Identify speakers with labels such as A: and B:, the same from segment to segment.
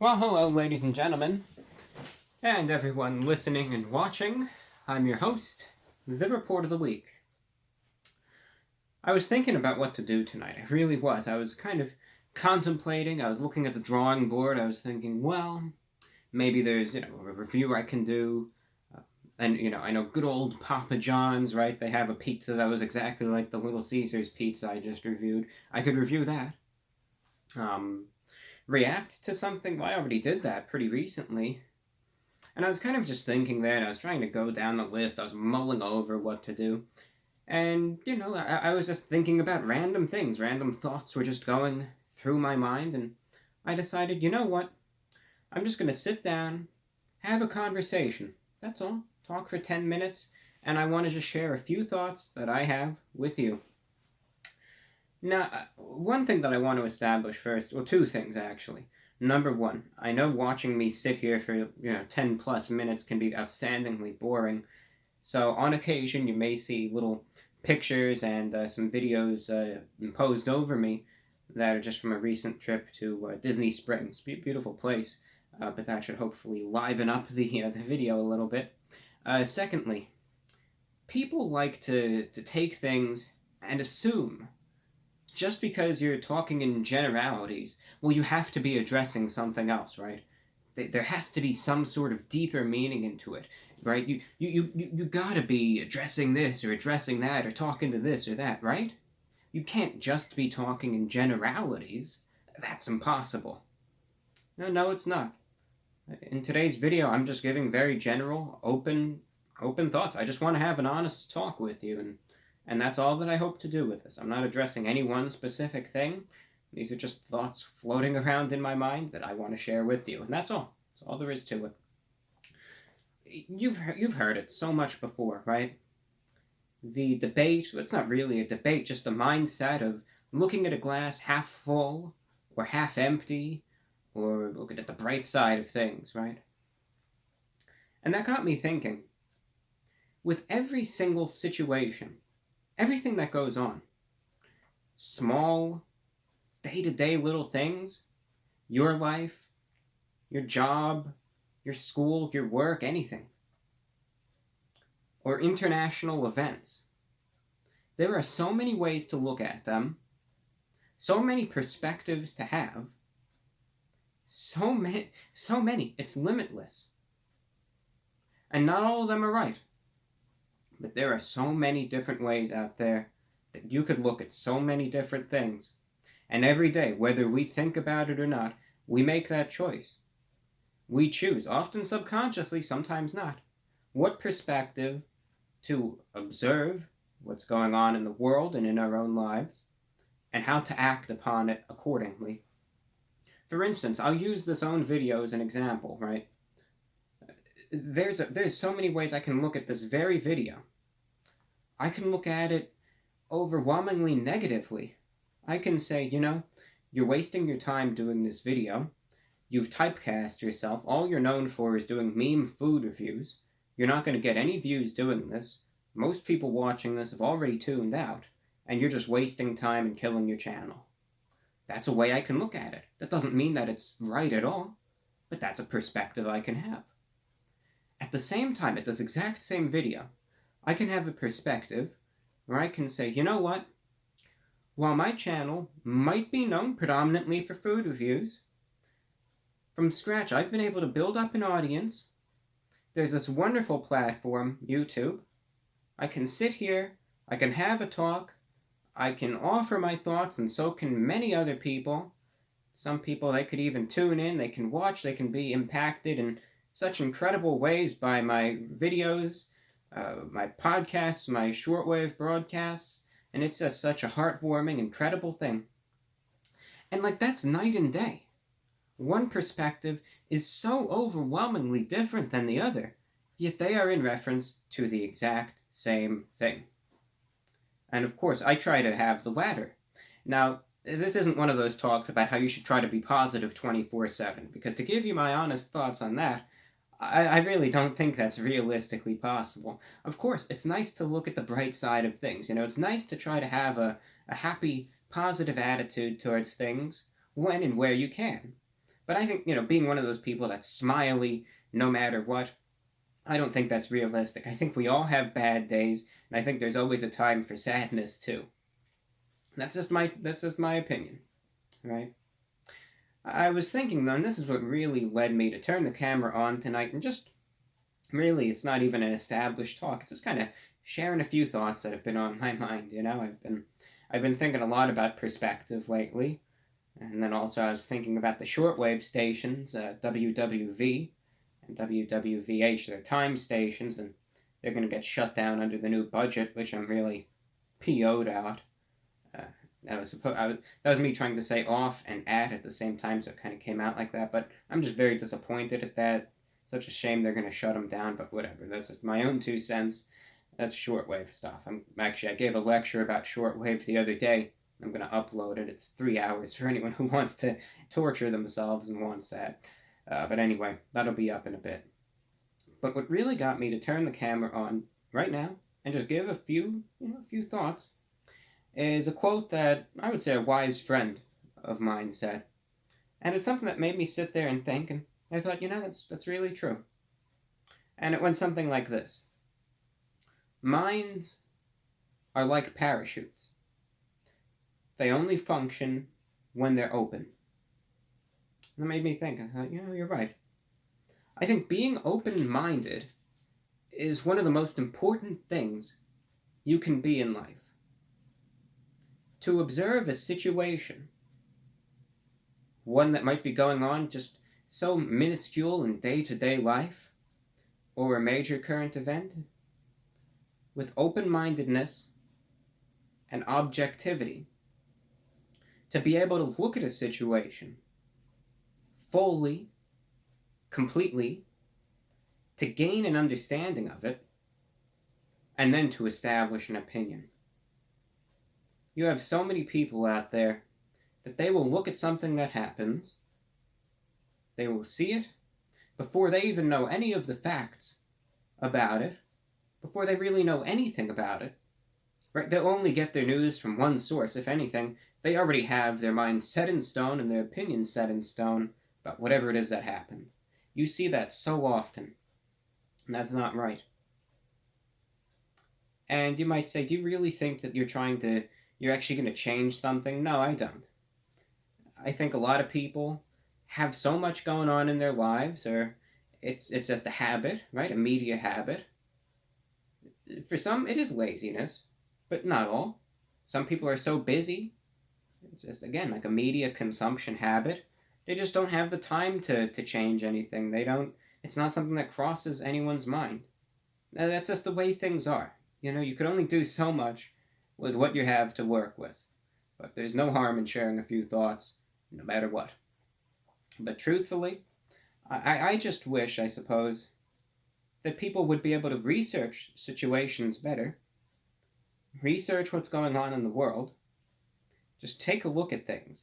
A: Well, hello, ladies and gentlemen, and everyone listening and watching. I'm your host, the Report of the Week. I was thinking about what to do tonight. I really was. I was kind of contemplating. I was looking at the drawing board. I was thinking, well, maybe there's, a review I can do. And, I know good old Papa John's, right? They have a pizza that was exactly like the Little Caesars pizza I just reviewed. I could review that. Um, React to something. Well, I already did that pretty recently. And I was kind of just thinking there, and I was trying to go down the list. I was mulling over what to do. And, I was just thinking about random things. Random thoughts were just going through my mind. And I decided, you know what? I'm just going to sit down, have a conversation. That's all. Talk for 10 minutes. And I want to just share a few thoughts that I have with you. Now, one thing that I want to establish first, well, two things actually. Number one, I know watching me sit here for 10 plus minutes can be outstandingly boring. So on occasion, you may see little pictures and some videos imposed over me that are just from a recent trip to Disney Springs. Beautiful place, but that should hopefully liven up the video a little bit. Secondly, people like to take things and assume just because you're talking in generalities, well, you have to be addressing something else, right? There has to be some sort of deeper meaning into it, right? You gotta be addressing this or addressing that or talking to this or that, right? You can't just be talking in generalities. That's impossible. No, it's not. In today's video, I'm just giving very general, open thoughts. I just want to have an honest talk with you, and that's all that I hope to do with this. I'm not addressing any one specific thing. These are just thoughts floating around in my mind that I want to share with you, and that's all. That's all there is to it. You've heard it so much before, right? The debate, it's not really a debate, just the mindset of looking at a glass half full or half empty, or looking at the bright side of things, right? And that got me thinking, with every single situation, everything that goes on, small, day-to-day little things, your life, your job, your school, your work, anything, or international events, there are so many ways to look at them, so many perspectives to have, so many, it's limitless. And not all of them are right. But there are so many different ways out there that you could look at so many different things. And every day, whether we think about it or not, we make that choice. We choose, often subconsciously, sometimes not, what perspective to observe what's going on in the world and in our own lives, and how to act upon it accordingly. For instance, I'll use this own video as an example, right? There's so many ways I can look at this very video. I can look at it overwhelmingly negatively. I can say, you're wasting your time doing this video. You've typecast yourself. All you're known for is doing meme food reviews. You're not going to get any views doing this. Most people watching this have already tuned out, and you're just wasting time and killing your channel. That's a way I can look at it. That doesn't mean that it's right at all, but that's a perspective I can have. At the same time, at this exact same video, I can have a perspective where I can say, you know what? While my channel might be known predominantly for food reviews, from scratch I've been able to build up an audience. There's this wonderful platform, YouTube. I can sit here, I can have a talk, I can offer my thoughts, and so can many other people. Some people, they could even tune in, they can watch, they can be impacted in such incredible ways by my videos, my podcasts, my shortwave broadcasts, and it's just such a heartwarming, incredible thing. And that's night and day. One perspective is so overwhelmingly different than the other, yet they are in reference to the exact same thing. And of course, I try to have the latter. Now, this isn't one of those talks about how you should try to be positive 24/7, because to give you my honest thoughts on that, I really don't think that's realistically possible. Of course, it's nice to look at the bright side of things. It's nice to try to have a happy, positive attitude towards things when and where you can. But I think, being one of those people that's smiley no matter what, I don't think that's realistic. I think we all have bad days, and I think there's always a time for sadness too. That's just my opinion, right? I was thinking though, and this is what really led me to turn the camera on tonight and just really, it's not even an established talk. It's just kind of sharing a few thoughts that have been on my mind. I've been thinking a lot about perspective lately, and then also I was thinking about the shortwave stations, WWV and WWVH. They're time stations, and they're going to get shut down under the new budget, which I'm really PO'd out. That was me trying to say off and at the same time, so it kind of came out like that. But I'm just very disappointed at that. Such a shame they're going to shut them down, but whatever. That's just my own 2 cents. That's shortwave stuff. I gave a lecture about shortwave the other day. I'm going to upload it. It's 3 hours for anyone who wants to torture themselves and wants that. But anyway, that'll be up in a bit. But what really got me to turn the camera on right now and just give a few thoughts is a quote that I would say a wise friend of mine said. And it's something that made me sit there and think, and I thought, that's really true. And it went something like this. Minds are like parachutes. They only function when they're open. That made me think, I thought, you're right. I think being open-minded is one of the most important things you can be in life. To observe a situation, one that might be going on just so minuscule in day-to-day life, or a major current event, with open-mindedness and objectivity, to be able to look at a situation fully, completely, to gain an understanding of it, and then to establish an opinion. You have so many people out there that they will look at something that happens, they will see it, before they even know any of the facts about it, before they really know anything about it, right? They'll only get their news from one source. If anything, they already have their mind set in stone and their opinion set in stone about whatever it is that happened. You see that so often, and that's not right. And you might say, do you really think that you're actually going to change something? No, I don't. I think a lot of people have so much going on in their lives, or it's just a habit, right? A media habit. For some, it is laziness, but not all. Some people are so busy, it's just, again, like a media consumption habit. They just don't have the time to change anything. It's not something that crosses anyone's mind. Now, that's just the way things are. You can only do so much with what you have to work with. But there's no harm in sharing a few thoughts, no matter what. But truthfully, I just wish, I suppose, that people would be able to research situations better, research what's going on in the world, just take a look at things.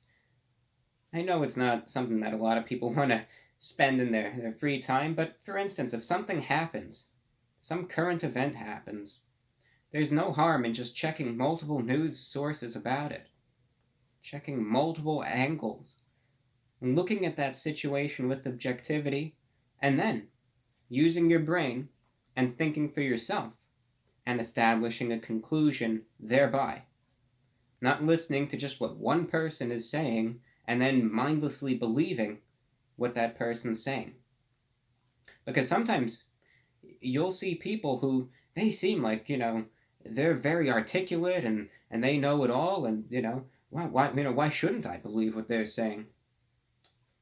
A: I know it's not something that a lot of people want to spend in their free time, but for instance, if something happens, some current event happens, there's no harm in just checking multiple news sources about it, checking multiple angles, and looking at that situation with objectivity, and then using your brain and thinking for yourself and establishing a conclusion thereby. Not listening to just what one person is saying and then mindlessly believing what that person's saying. Because sometimes you'll see people who, they seem like, they're very articulate and they know it all, and, why shouldn't I believe what they're saying?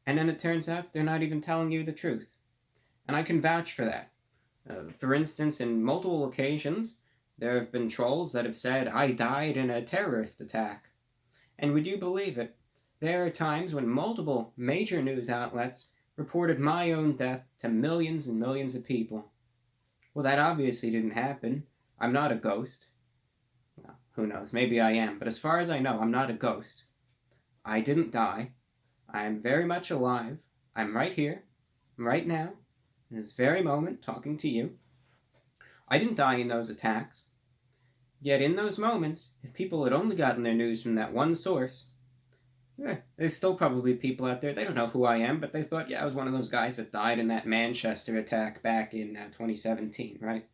A: And then it turns out they're not even telling you the truth. And I can vouch for that. For instance, in multiple occasions, there have been trolls that have said, I died in a terrorist attack. And would you believe it? There are times when multiple major news outlets reported my own death to millions and millions of people. Well, that obviously didn't happen. I'm not a ghost. Well, who knows? Maybe I am. But as far as I know, I'm not a ghost. I didn't die. I am very much alive. I'm right here, right now, in this very moment, talking to you. I didn't die in those attacks. Yet in those moments, if people had only gotten their news from that one source, There's still probably people out there, they don't know who I am, but they thought, yeah, I was one of those guys that died in that Manchester attack back in 2017, right?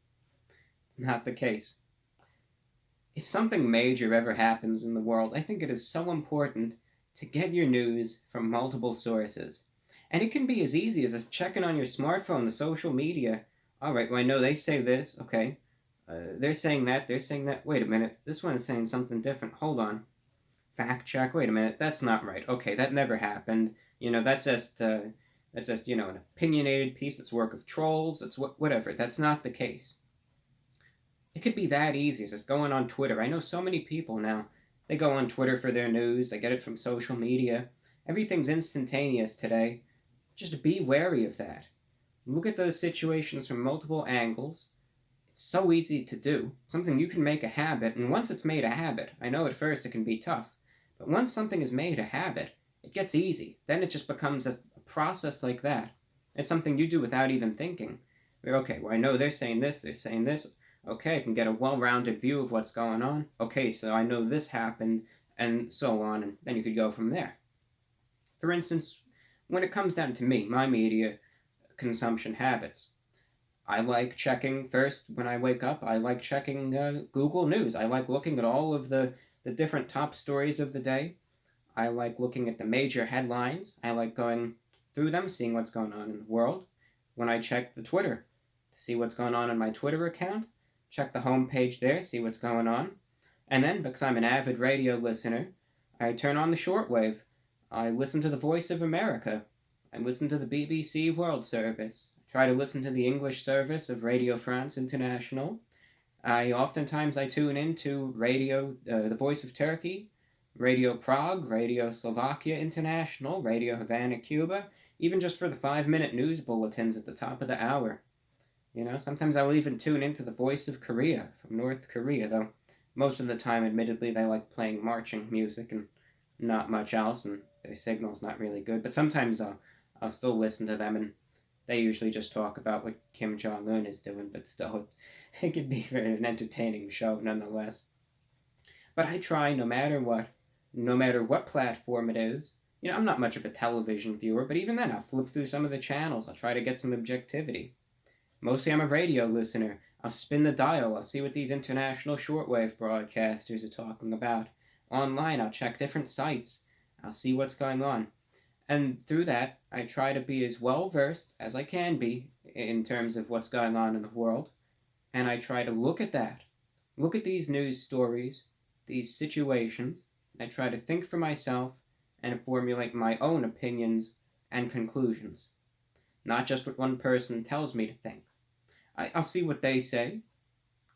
A: Not the case. If something major ever happens in the world, I think it is so important to get your news from multiple sources. And it can be as easy as just checking on your smartphone, the social media. All right, well, I know they say this. Okay. They're saying that. They're saying that. Wait a minute. This one is saying something different. Hold on. Fact check. Wait a minute. That's not right. Okay, that never happened. That's just an opinionated piece. It's work of trolls. It's whatever. That's not the case. It could be that easy as just going on Twitter. I know so many people now. They go on Twitter for their news. They get it from social media. Everything's instantaneous today. Just be wary of that. Look at those situations from multiple angles. It's so easy to do. Something you can make a habit, and once it's made a habit, I know at first it can be tough, but once something is made a habit, it gets easy. Then it just becomes a process like that. It's something you do without even thinking. Okay, well, I know they're saying this, they're saying this. Okay, I can get a well-rounded view of what's going on. Okay, so I know this happened, and so on, and then you could go from there. For instance, when it comes down to me, my media consumption habits, I like checking first when I wake up. I like checking Google News. I like looking at all of the different top stories of the day. I like looking at the major headlines. I like going through them, seeing what's going on in the world. When I check the Twitter to see what's going on my Twitter account, check the homepage there, see what's going on. And then, because I'm an avid radio listener, I turn on the shortwave. I listen to the Voice of America. I listen to the BBC World Service. Try to listen to the English service of Radio France International. Oftentimes I tune into the Voice of Turkey, Radio Prague, Radio Slovakia International, Radio Havana, Cuba, even just for the 5-minute news bulletins at the top of the hour. Sometimes I'll even tune into the Voice of Korea from North Korea, though most of the time, admittedly, they like playing marching music and not much else, and their signal's not really good. But sometimes I'll still listen to them, and they usually just talk about what Kim Jong-un is doing, but still, it can be an entertaining show nonetheless. But I try, no matter what platform it is. I'm not much of a television viewer, but even then, I'll flip through some of the channels. I'll try to get some objectivity. Mostly I'm a radio listener. I'll spin the dial. I'll see what these international shortwave broadcasters are talking about. Online, I'll check different sites. I'll see what's going on. And through that, I try to be as well versed as I can be in terms of what's going on in the world. And I try to look at that. Look at these news stories, these situations. And I try to think for myself and formulate my own opinions and conclusions. Not just what one person tells me to think. I'll see what they say.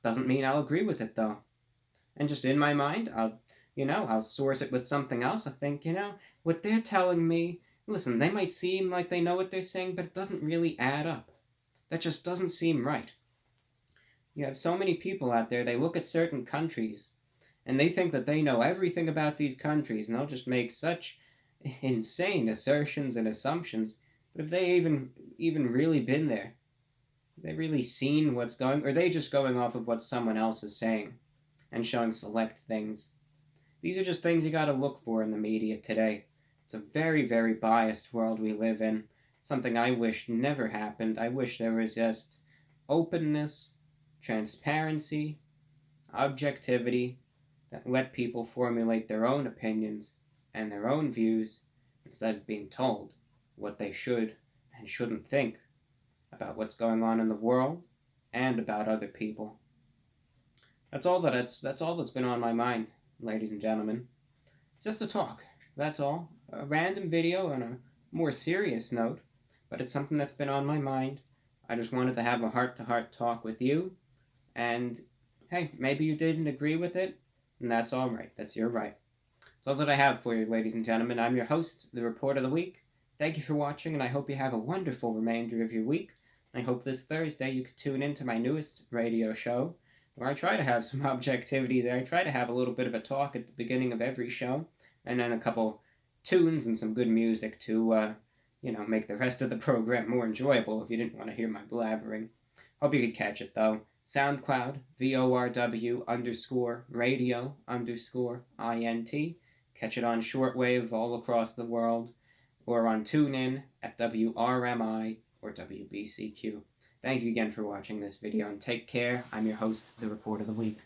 A: Doesn't mean I'll agree with it, though. And just in my mind, I'll source it with something else. I think, what they're telling me, listen, they might seem like they know what they're saying, but it doesn't really add up. That just doesn't seem right. You have so many people out there, they look at certain countries, and they think that they know everything about these countries, and they'll just make such insane assertions and assumptions. But have they even really been there? Have they really seen what's going, or are they just going off of what someone else is saying and showing select things? These are just things you got to look for in the media today. It's a very, very biased world we live in. Something I wish never happened. I wish there was just openness, transparency, objectivity that let people formulate their own opinions and their own views instead of being told what they should and shouldn't think about what's going on in the world and about other people. That's all that's been on my mind, ladies and gentlemen. It's just a talk, that's all. A random video on a more serious note, but it's something that's been on my mind. I just wanted to have a heart-to-heart talk with you, and hey, maybe you didn't agree with it, and that's all right. That's your right. That's all that I have for you, ladies and gentlemen. I'm your host, the Report of the Week. Thank you for watching, and I hope you have a wonderful remainder of your week. I hope this Thursday you could tune into my newest radio show, where I try to have some objectivity there. I try to have a little bit of a talk at the beginning of every show, and then a couple tunes and some good music to, make the rest of the program more enjoyable if you didn't want to hear my blabbering. Hope you could catch it, though. SoundCloud, VORW _radio_INT. Catch it on shortwave all across the world, or on TuneIn at WRMI or WBCQ. Thank you again for watching this video, and take care. I'm your host, the Report of the Week.